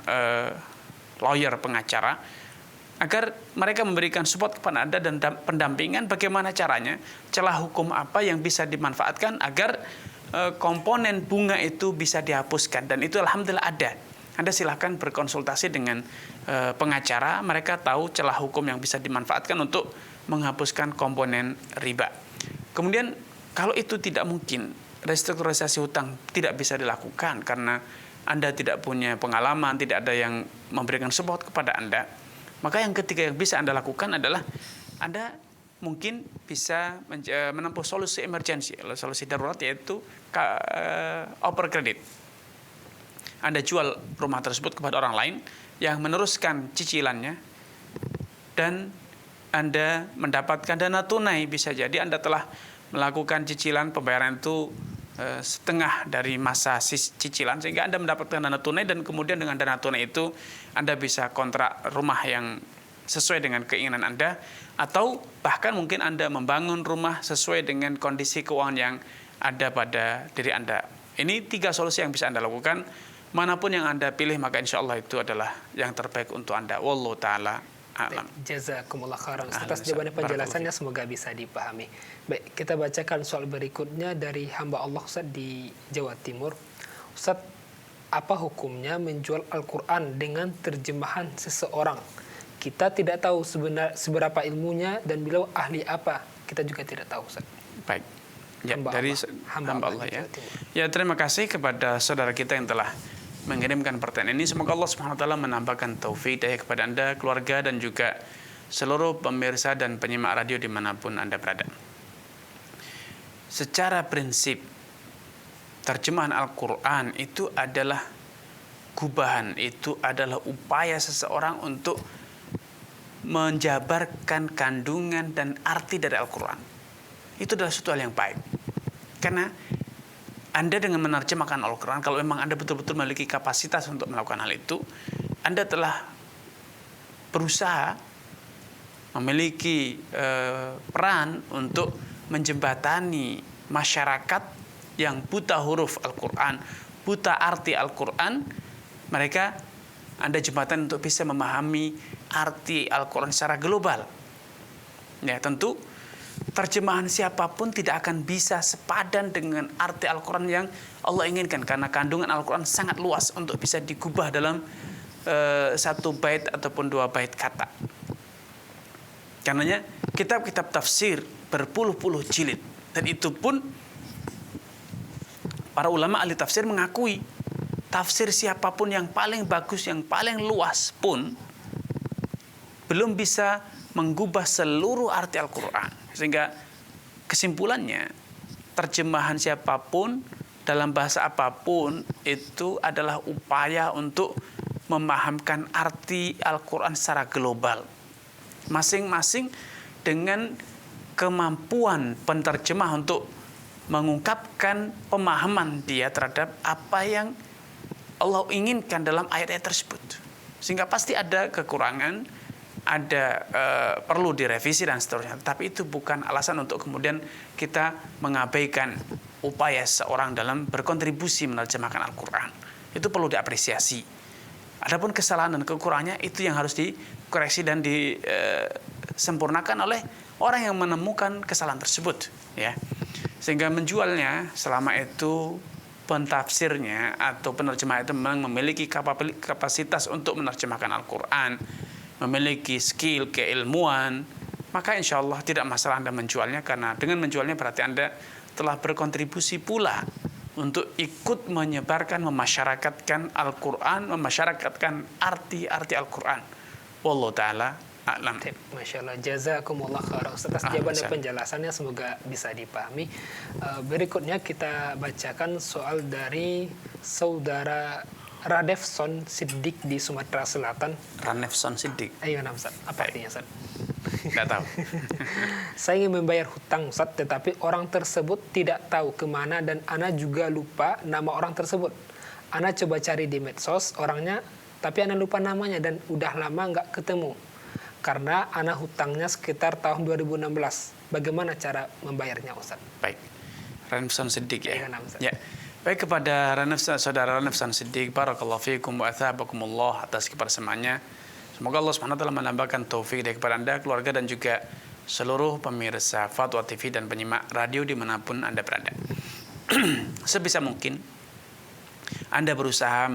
lawyer, pengacara, agar mereka memberikan support kepada Anda dan pendampingan bagaimana caranya, celah hukum apa yang bisa dimanfaatkan agar komponen bunga itu bisa dihapuskan. Dan itu alhamdulillah ada. Anda silahkan berkonsultasi dengan pengacara, mereka tahu celah hukum yang bisa dimanfaatkan untuk menghapuskan komponen riba. Kemudian kalau itu tidak mungkin, restrukturisasi hutang tidak bisa dilakukan karena Anda tidak punya pengalaman, tidak ada yang memberikan support kepada Anda, maka yang ketiga yang bisa Anda lakukan adalah Anda mungkin bisa menempuh solusi emergensi, solusi darurat, yaitu oper kredit. Anda jual rumah tersebut kepada orang lain yang meneruskan cicilannya, dan Anda mendapatkan dana tunai. Bisa jadi Anda telah melakukan cicilan, pembayaran itu setengah dari masa cicilan, sehingga Anda mendapatkan dana tunai, dan kemudian dengan dana tunai itu Anda bisa kontrak rumah yang sesuai dengan keinginan Anda, atau bahkan mungkin Anda membangun rumah sesuai dengan kondisi keuangan yang ada pada diri Anda. Ini 3 solusi yang bisa Anda lakukan. Manapun yang Anda pilih, maka insya Allah itu adalah yang terbaik untuk Anda. Wallahu ta'ala a'lam. Jazakumullah khairan atas jawaban penjelasannya, semoga bisa dipahami. Baik, kita bacakan soal berikutnya dari hamba Allah Ustaz di Jawa Timur. Ustaz, apa hukumnya menjual Al-Quran dengan terjemahan seseorang? Kita tidak tahu seberapa ilmunya dan beliau ahli apa, kita juga tidak tahu, Ustaz. Baik. Ya, dari hamba Allah ya. Ya, terima kasih kepada saudara kita yang telah mengirimkan pertanyaan ini. Semoga Allah Subhanahu wa taala menambahkan taufik hidayah kepada Anda, keluarga, dan juga seluruh pemirsa dan penyimak radio dimanapun Anda berada. Secara prinsip, terjemahan Al-Quran itu adalah gubahan, itu adalah upaya seseorang untuk menjabarkan kandungan dan arti dari Al-Quran. Itu adalah suatu hal yang baik. Karena Anda dengan menerjemahkan Al-Quran, kalau memang Anda betul-betul memiliki kapasitas untuk melakukan hal itu, Anda telah berusaha memiliki peran untuk menjembatani masyarakat yang buta huruf Al-Quran, buta arti Al-Quran. Mereka Anda jembatan untuk bisa memahami arti Al-Quran secara global. Ya, tentu terjemahan siapapun tidak akan bisa sepadan dengan arti Al-Quran yang Allah inginkan, karena kandungan Al-Quran sangat luas untuk bisa digubah dalam 1 bait ataupun 2 bait kata. Karenanya kitab-kitab tafsir berpuluh-puluh jilid, dan itu pun para ulama ahli tafsir mengakui tafsir siapapun yang paling bagus, yang paling luas pun belum bisa menggubah seluruh arti Al-Quran. Sehingga kesimpulannya, terjemahan siapapun dalam bahasa apapun itu adalah upaya untuk memahamkan arti Al-Quran secara global. Masing-masing dengan kemampuan penterjemah untuk mengungkapkan pemahaman dia terhadap apa yang Allah inginkan dalam ayat-ayat tersebut. Sehingga pasti ada kekurangan, ada perlu direvisi dan seterusnya. Tapi itu bukan alasan untuk kemudian kita mengabaikan upaya seorang dalam berkontribusi menerjemahkan Al-Quran. Itu perlu diapresiasi. Adapun kesalahan dan kekurangannya itu yang harus dikoreksi dan disempurnakan oleh orang yang menemukan kesalahan tersebut, ya. Sehingga menjualnya selama itu pentafsirnya atau penerjemah itu memang memiliki kapasitas untuk menerjemahkan Al-Quran, memiliki skill keilmuan, maka insya Allah tidak masalah Anda menjualnya, karena dengan menjualnya berarti Anda telah berkontribusi pula untuk ikut menyebarkan, memasyarakatkan Al-Quran, memasyarakatkan arti-arti Al-Quran. Wallahu ta'ala a'lam. Masya Allah, jazakumullah khairan Ustaz atas jawaban dan penjelasannya, semoga bisa dipahami. Berikutnya kita bacakan soal dari saudara Radefson Siddiq di Sumatera Selatan. Radefson Siddiq. Ayo, Ustaz. Apa artinya, Ustaz? Tidak tahu. Saya ingin membayar hutang, Ustaz, tetapi orang tersebut tidak tahu kemana dan Ana juga lupa nama orang tersebut. Ana coba cari di medsos orangnya, tapi Ana lupa namanya dan udah lama nggak ketemu. Karena Ana hutangnya sekitar tahun 2016. Bagaimana cara membayarnya, Ustaz? Baik. Radefson Siddiq, ya. Ya. Baik, kepada saudara Radefson Siddiq, barakallahu fiikum wa athabakumullah atas kebersamaannya. Semoga Allah Subhanahu wa taala menambahkan taufik dari kepada Anda, keluarga, dan juga seluruh pemirsa Fatwa TV dan penyimak radio dimanapun Anda berada. Sebisa mungkin Anda berusaha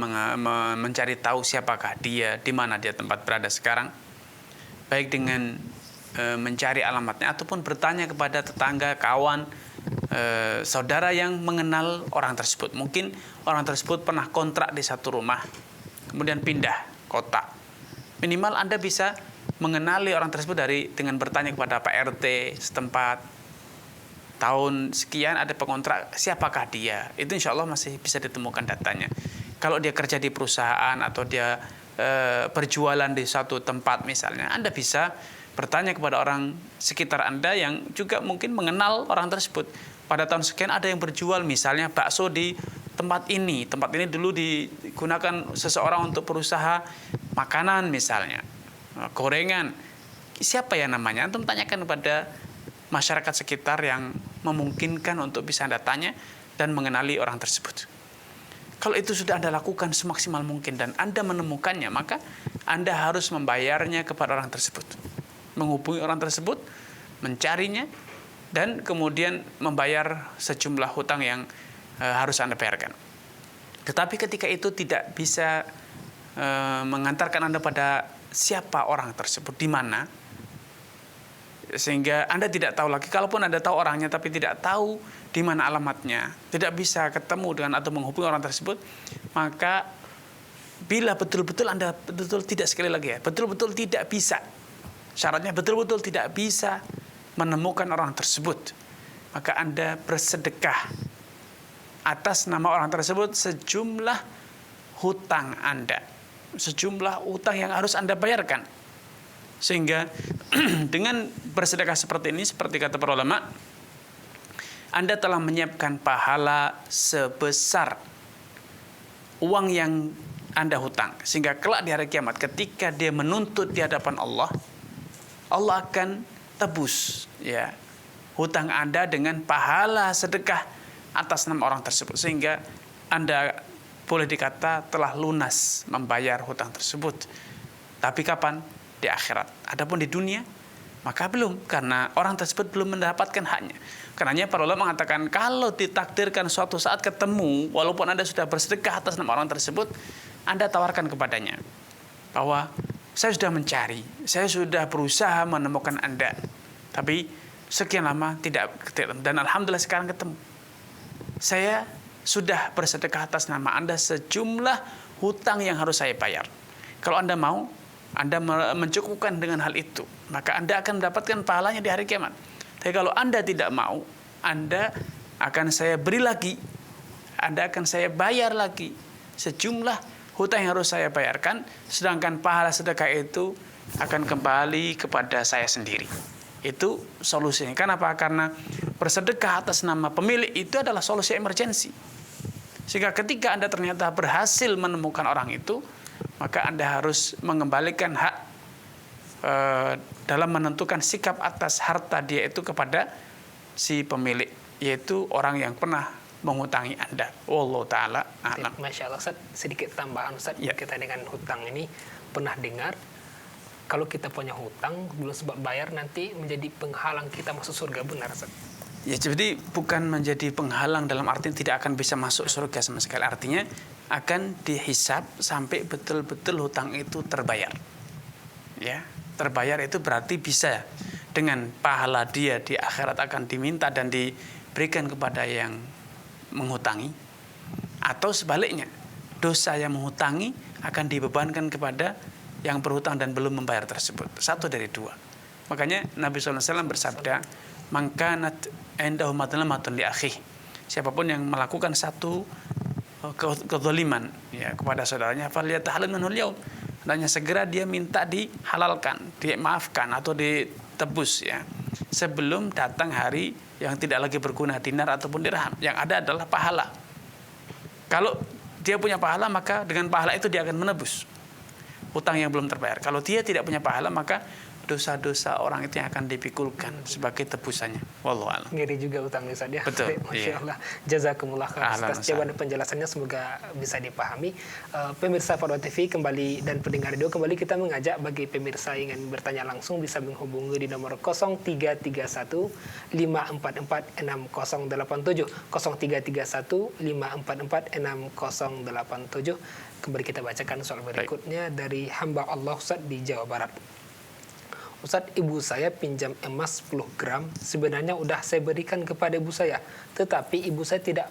mencari tahu siapakah dia, di mana dia tempat berada sekarang, baik dengan mencari alamatnya ataupun bertanya kepada tetangga, kawan, saudara yang mengenal orang tersebut. Mungkin orang tersebut pernah kontrak di satu rumah, kemudian pindah kota. Minimal Anda bisa mengenali orang tersebut dengan bertanya kepada Pak RT setempat. Tahun sekian ada pengontrak, siapakah dia? Itu insya Allah masih bisa ditemukan datanya. Kalau dia kerja di perusahaan atau dia berjualan di suatu tempat misalnya, Anda bisa bertanya kepada orang sekitar Anda yang juga mungkin mengenal orang tersebut. Pada tahun sekian ada yang berjual misalnya bakso di tempat ini dulu digunakan seseorang untuk berusaha makanan misalnya, gorengan. Siapa ya namanya? Antum tanyakan kepada masyarakat sekitar yang memungkinkan untuk bisa Anda tanya dan mengenali orang tersebut. Kalau itu sudah Anda lakukan semaksimal mungkin dan Anda menemukannya, maka Anda harus membayarnya kepada orang tersebut. Menghubungi orang tersebut, mencarinya, dan kemudian membayar sejumlah hutang yang harus Anda bayarkan. Tetapi ketika itu tidak bisa mengantarkan Anda pada siapa orang tersebut, di mana, sehingga Anda tidak tahu lagi. Kalaupun Anda tahu orangnya tapi tidak tahu di mana alamatnya, tidak bisa ketemu dengan atau menghubungi orang tersebut, maka bila betul-betul Anda tidak, sekali lagi ya, betul-betul tidak bisa, syaratnya betul-betul tidak bisa menemukan orang tersebut, maka Anda bersedekah atas nama orang tersebut sejumlah hutang Anda, sejumlah hutang yang harus Anda bayarkan. Sehingga dengan bersedekah seperti ini, seperti kata para ulama, Anda telah menyiapkan pahala sebesar uang yang Anda hutang. Sehingga kelak di hari kiamat ketika dia menuntut di hadapan Allah, Allah akan tebus ya hutang Anda dengan pahala sedekah atas nama orang tersebut. Sehingga Anda boleh dikata telah lunas membayar hutang tersebut. Tapi kapan? Di akhirat. Adapun di dunia, maka belum, karena orang tersebut belum mendapatkan haknya. Karenanya para ulama mengatakan kalau ditakdirkan suatu saat ketemu, walaupun Anda sudah bersedekah atas nama orang tersebut, Anda tawarkan kepadanya bahwa saya sudah mencari, saya sudah berusaha menemukan Anda, tapi sekian lama tidak ketemu, dan alhamdulillah sekarang ketemu. Saya sudah bersedekah atas nama Anda sejumlah hutang yang harus saya bayar. Kalau Anda mau, Anda mencukupkan dengan hal itu, maka Anda akan mendapatkan pahalanya di hari kiamat. Tapi kalau Anda tidak mau, Anda akan saya beri lagi, Anda akan saya bayar lagi sejumlah hutang yang harus saya bayarkan, sedangkan pahala sedekah itu akan kembali kepada saya sendiri. Itu solusinya. Kenapa? Karena bersedekah atas nama pemilik itu adalah solusi emergensi. Sehingga ketika Anda ternyata berhasil menemukan orang itu, maka Anda harus mengembalikan hak dalam menentukan sikap atas harta dia itu kepada si pemilik, yaitu orang yang pernah menghutangi Anda. Wallahu ta'ala a'lam. Masya Allah, Ustaz, sedikit tambahan Ustaz, ya. Kita dengan hutang ini pernah dengar kalau kita punya hutang belum sebab bayar nanti menjadi penghalang kita masuk surga, benar Ustaz? Ya, jadi bukan menjadi penghalang dalam arti tidak akan bisa masuk surga sama sekali. Artinya akan dihisab sampai betul-betul hutang itu terbayar. Ya, terbayar itu berarti bisa dengan pahala dia di akhirat akan diminta dan diberikan kepada yang menghutangi, atau sebaliknya dosa yang menghutangi akan dibebankan kepada yang berhutang dan belum membayar tersebut. Satu dari dua. Makanya Nabi SAW bersabda, "Mangkanat indahu madlamatun li akhih." Siapapun yang melakukan satu kezaliman ya kepada saudaranya, falyatahalal minhul yaum. Hendaknya segera dia minta dihalalkan, dimaafkan atau ditebus ya. Sebelum datang hari yang tidak lagi berguna dinar ataupun dirham. Yang ada adalah pahala. Kalau dia punya pahala, maka dengan pahala itu dia akan menebus hutang yang belum terbayar. Kalau dia tidak punya pahala, maka dosa-dosa orang itu yang akan dipikulkan sebagai tebusannya. Wallahu a'lam. Ngeri juga utang Ustaz ya. Betul. Masya Allah. Jazakumullah khairan atas jawaban dan penjelasannya, semoga bisa dipahami. Pemirsa Fadwa TV kembali dan pendengar radio kembali, kita mengajak bagi pemirsa yang ingin bertanya langsung bisa menghubungi di nomor 0331 544 6087 0331 544 6087. Kembali kita bacakan soal berikutnya dari hamba Allah Ustaz di Jawa Barat. Ustaz, ibu saya pinjam emas 10 gram, sebenarnya udah saya berikan kepada ibu saya, tetapi ibu saya tetap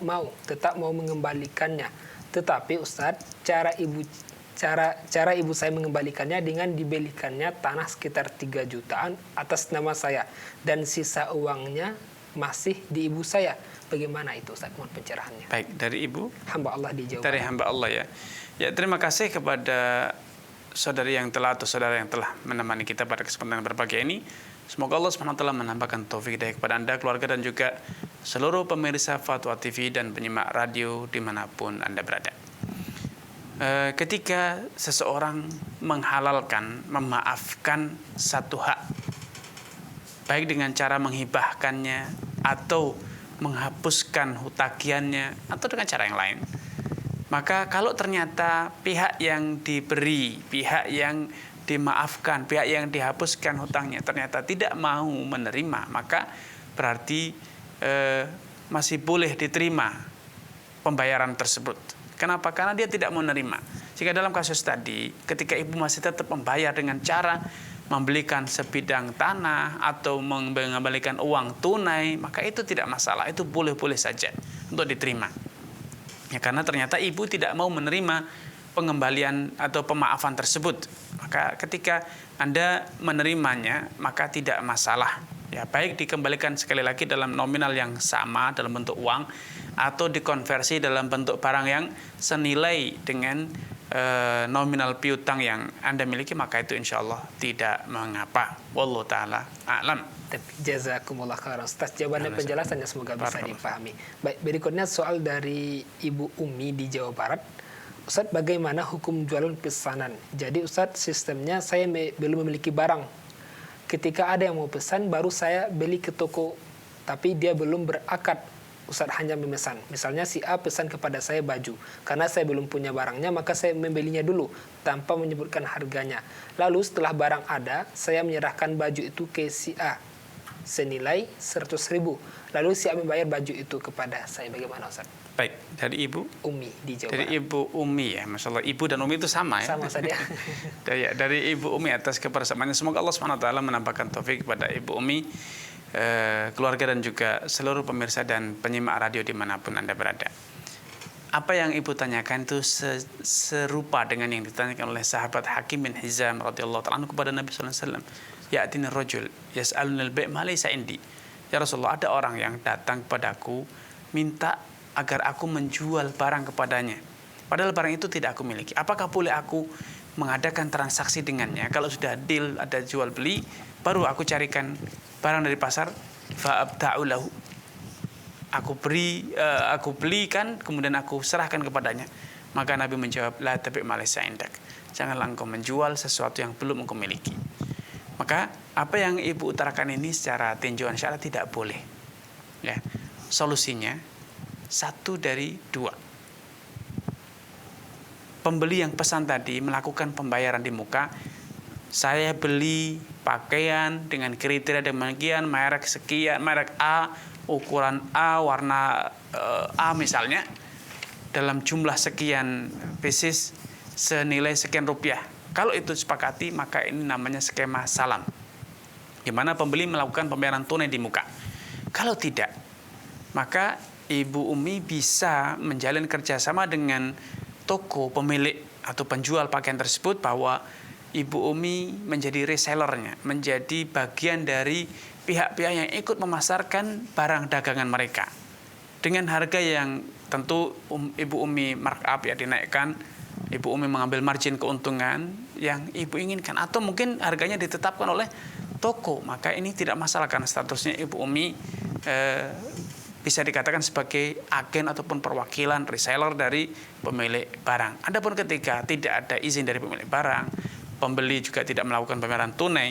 mau mengembalikannya. Tetapi Ustaz, cara ibu saya mengembalikannya dengan dibelikannya tanah sekitar 3 jutaan atas nama saya dan sisa uangnya masih di ibu saya. Bagaimana itu Ustaz? Mohon pencerahannya. Baik, dari ibu Hamba Allah di Jawa Barat. Dari hamba Allah ya. Ya, terima kasih kepada saudari yang telah atau saudara yang telah menemani kita pada kesempatan berbahagia ini. Semoga Allah SWT menambahkan taufik hidayah kepada Anda, keluarga, dan juga seluruh pemirsa Fatwa TV dan penyimak radio dimanapun Anda berada. Ketika seseorang menghalalkan, memaafkan satu hak, baik dengan cara menghibahkannya atau menghapuskan hutagiannya atau dengan cara yang lain, maka kalau ternyata pihak yang diberi, pihak yang dimaafkan, pihak yang dihapuskan hutangnya ternyata tidak mau menerima, maka berarti masih boleh diterima pembayaran tersebut. Kenapa? Karena dia tidak mau menerima. Jika dalam kasus tadi, ketika ibu masih tetap membayar dengan cara membelikan sebidang tanah atau mengembalikan uang tunai, maka itu tidak masalah, itu boleh-boleh saja untuk diterima. Ya, karena ternyata ibu tidak mau menerima pengembalian atau pemaafan tersebut. Maka ketika Anda menerimanya, maka tidak masalah. Ya, baik dikembalikan sekali lagi dalam nominal yang sama dalam bentuk uang atau dikonversi dalam bentuk barang yang senilai dengan nominal piutang yang Anda miliki, maka itu insya Allah tidak mengapa. Wallahu ta'ala a'lam. Jazakumullah khairan Ustaz, jawaban dan penjelasannya semoga bisa dipahami. Baik, berikutnya soal dari Ibu Umi di Jawa Barat. Ustaz, bagaimana hukum jualan pesanan? Jadi Ustaz, sistemnya saya belum memiliki barang. Ketika ada yang mau pesan, baru saya beli ke toko, tapi dia belum berakad. Ustaz hanya memesan. Misalnya si A pesan kepada saya baju. Karena saya belum punya barangnya, maka saya membelinya dulu tanpa menyebutkan harganya. Lalu setelah barang ada, saya menyerahkan baju itu ke si A senilai 100.000. Lalu si A membayar baju itu kepada saya. Bagaimana Ustaz? Baik, dari Ibu Umi di Jawa Dari Barat. Ibu Umi ya, Masya Allah, Ibu dan Umi itu sama ya. Sama saja. Dari Ibu Umi atas kebersamaannya. Semoga Allah SWT menambahkan taufik kepada Ibu Umi, keluarga, dan juga seluruh pemirsa dan penyimak radio dimanapun Anda berada. Apa yang Ibu tanyakan itu serupa dengan yang ditanyakan oleh sahabat Hakim bin Hizam radhiyallahu ta'ala kepada Nabi SAW. Ya'tini rajul yas'alunil bai' ma laysa indi. Ya Rasulullah, ada orang yang datang kepadaku minta agar aku menjual barang kepadanya, padahal barang itu tidak aku miliki. Apakah boleh aku mengadakan transaksi dengannya? Kalau sudah deal, ada jual beli, baru aku carikan barang dari pasar, fa'abta'u lahu, aku belikan, kemudian aku serahkan kepadanya. Maka Nabi menjawab, la tabi' ma laysa indak, janganlah engkau menjual sesuatu yang belum engkau miliki. Maka apa yang Ibu utarakan ini secara tinjauan syariat tidak boleh. Ya, solusinya satu dari dua. Pembeli yang pesan tadi melakukan pembayaran di muka, Saya beli pakaian dengan kriteria demikian, merek sekian, merek A, ukuran A, warna A misalnya, dalam jumlah sekian pieces senilai sekian rupiah. Kalau itu disepakati, maka ini namanya skema salam, di mana pembeli melakukan pembayaran tunai di muka. Kalau tidak, maka Ibu Umi bisa menjalin kerjasama dengan toko pemilik atau penjual pakaian tersebut, bahwa Ibu Umi menjadi resellernya, menjadi bagian dari pihak-pihak yang ikut memasarkan barang dagangan mereka dengan harga yang tentu Ibu Umi markup, ya, dinaikkan. Ibu Umi mengambil margin keuntungan yang Ibu inginkan, atau mungkin harganya ditetapkan oleh toko, maka ini tidak masalah karena statusnya Ibu Umi bisa dikatakan sebagai agen ataupun perwakilan reseller dari pemilik barang. Adapun ketika tidak ada izin dari pemilik barang, pembeli juga tidak melakukan pembayaran tunai,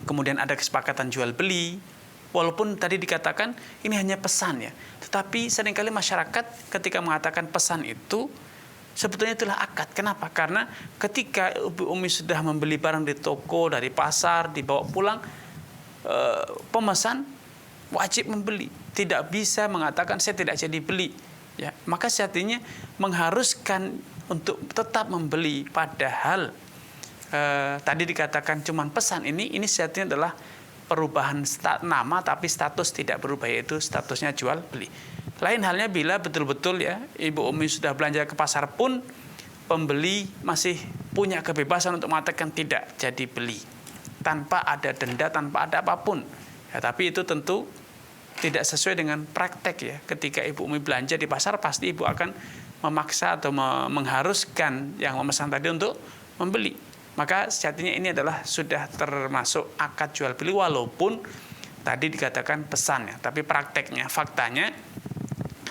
kemudian ada kesepakatan jual beli, walaupun tadi dikatakan ini hanya pesan, ya, tetapi seringkali masyarakat ketika mengatakan pesan itu sebetulnya itulah akad. Kenapa? Karena ketika Ibu Umi sudah membeli barang di toko, dari pasar, dibawa pulang, pemesan wajib membeli, tidak bisa mengatakan saya tidak jadi beli, ya. Maka sejatinya mengharuskan untuk tetap membeli, padahal tadi dikatakan cuman pesan, ini sejatinya adalah perubahan nama tapi status tidak berubah, yaitu statusnya jual beli. Lain halnya bila betul-betul, ya, Ibu Umi sudah belanja ke pasar pun pembeli masih punya kebebasan untuk mengatakan tidak jadi beli tanpa ada denda, tanpa ada apapun, ya. Tapi itu tentu tidak sesuai dengan praktek, ya. Ketika Ibu Umi belanja di pasar, pasti Ibu akan memaksa atau mengharuskan yang memesan tadi untuk membeli. Maka sejatinya ini adalah sudah termasuk akad jual beli, walaupun tadi dikatakan pesan, ya, tapi prakteknya, faktanya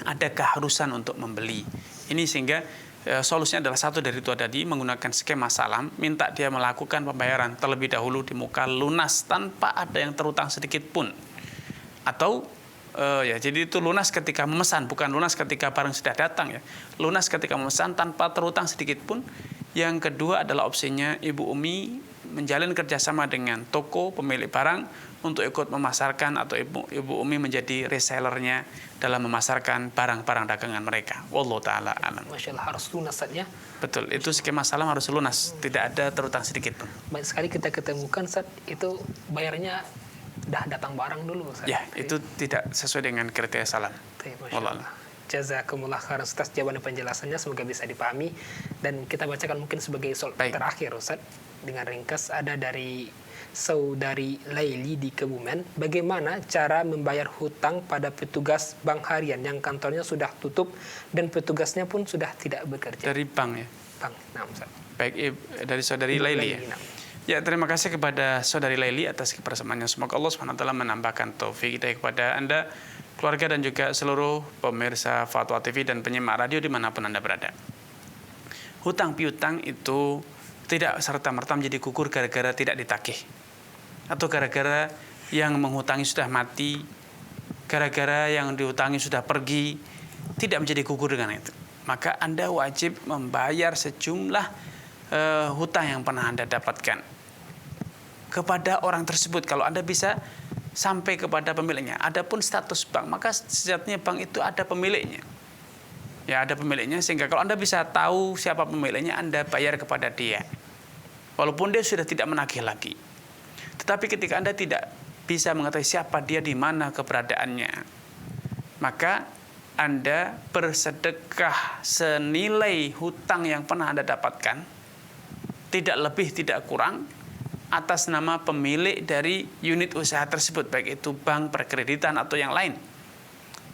ada keharusan untuk membeli. Ini sehingga solusinya adalah satu dari itu tadi, menggunakan skema salam, minta dia melakukan pembayaran terlebih dahulu di muka, lunas tanpa ada yang terutang sedikit pun. Atau ya, jadi itu lunas ketika memesan, bukan lunas ketika barang sudah datang, ya. Lunas ketika memesan tanpa terutang sedikit pun. Yang kedua adalah opsinya Ibu Umi menjalin kerjasama dengan toko pemilik barang untuk ikut memasarkan, atau Ibu Umi menjadi resellernya dalam memasarkan barang-barang dagangan mereka. Wallahu ta'ala alam. Masya Allah, harus lunas saja. Betul, itu skema salam harus lunas, tidak ada terutang sedikit pun. Banyak sekali kita ketemukan saat itu bayarnya dah datang barang dulu, Ustaz. Ya, itu tidak sesuai dengan kriteria salam. Wallah. Jazakumullah khairan atas jawaban dan penjelasannya, semoga bisa dipahami. Dan kita bacakan mungkin sebagai terakhir, Ustaz, dengan ringkas, ada dari Saudari Laili di Kebumen. Bagaimana cara membayar hutang pada petugas bank harian yang kantornya sudah tutup dan petugasnya pun sudah tidak bekerja? Dari bank, ya? Bank, nah, Ustaz. Baik, dari Saudari Laili, ya? Nah. Ya, terima kasih kepada Saudari Laili atas kebersamaannya. Semoga Allah SWT menambahkan taufik hidayah kepada Anda, keluarga, dan juga seluruh pemirsa Fatwa TV dan penyimak radio dimanapun Anda berada. Hutang piutang itu tidak serta-merta menjadi gugur gara-gara tidak ditagih, atau gara-gara yang menghutangi sudah mati, gara-gara yang dihutangi sudah pergi, tidak menjadi gugur dengan itu. Maka Anda wajib membayar sejumlah hutang yang pernah Anda dapatkan kepada orang tersebut, kalau Anda bisa sampai kepada pemiliknya. Adapun status bank, maka sejatinya bank itu ada pemiliknya. Ya, ada pemiliknya, sehingga kalau Anda bisa tahu siapa pemiliknya, Anda bayar kepada dia. Walaupun dia sudah tidak menagih lagi. Tetapi ketika Anda tidak bisa mengetahui siapa dia, di mana keberadaannya, maka Anda bersedekah senilai hutang yang pernah Anda dapatkan, tidak lebih tidak kurang, atas nama pemilik dari unit usaha tersebut, baik itu bank, perkreditan, atau yang lain.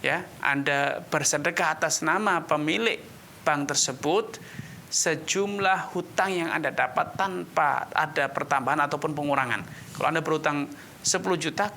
Ya, Anda bersedekah atas nama pemilik bank tersebut sejumlah hutang yang Anda dapat tanpa ada pertambahan ataupun pengurangan. Kalau Anda berhutang 10 juta,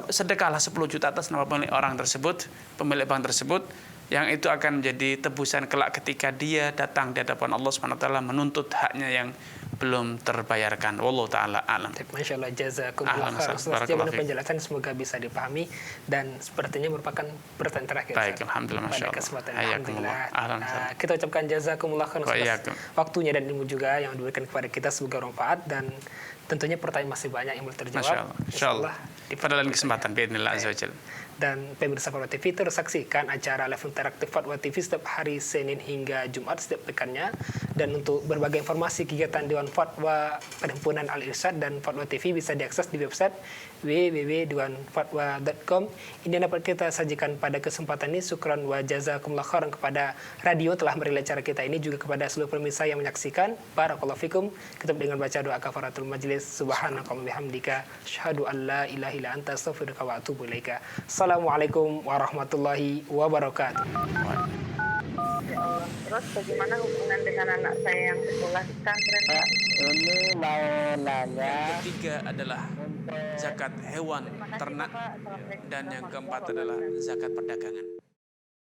sedekahlah 10 juta atas nama pemilik orang tersebut, pemilik bank tersebut, yang itu akan menjadi tebusan kelak ketika dia datang di hadapan Allah SWT menuntut haknya yang belum terbayarkan. Wallahu taala alam. Masya Allah, jazakumullah Ahlan, khair. Ustaz. Jawaban Barakallahu penjelasan semoga bisa dipahami dan sepertinya merupakan pertanyaan terakhir. Baik, Ustaz. alhamdulillah, masya Pada Allah. kesempatan Hayakumullah. alhamdulillah. Ahlan, Ustaz. Kita ucapkan jazakumullah khair Wa atas iyyakum. waktunya dan ilmu juga yang diberikan kepada kita, semoga bermanfaat dan tentunya pertanyaan masih banyak yang belum terjawab. Masya Allah. Insya Allah. Pada lain kesempatan, biidznillah azza wa jalla. Dan pemirsa Fatwa TV terus saksikan acara live interaktif Fatwa TV setiap hari Senin hingga Jumat setiap pekannya. Dan untuk berbagai informasi kegiatan Dewan Fatwa Perhimpunan Al-Irsyad dan Fatwa TV bisa diakses di website www.dewanfatwa.com. Ini dapat kita sajikan pada kesempatan ini. Syukran wa jazakumullah khairan kepada radio telah merilai acara kita ini, juga kepada seluruh pemirsa yang menyaksikan. Barakallahu fikum. Kita dengan baca doa kafaratul majlis. Subhanakallahumma bihamdika asyhadu an la ilaha illa anta astaghfiruka wa atubu ilaika. Assalamualaikum warahmatullahi wabarakatuh. Ya Allah. Terus bagaimana hubungan dengan anak saya yang sekolah di pesantren? Pak, ini mau nanya Ketiga adalah zakat hewan ternak, dan yang keempat adalah zakat perdagangan.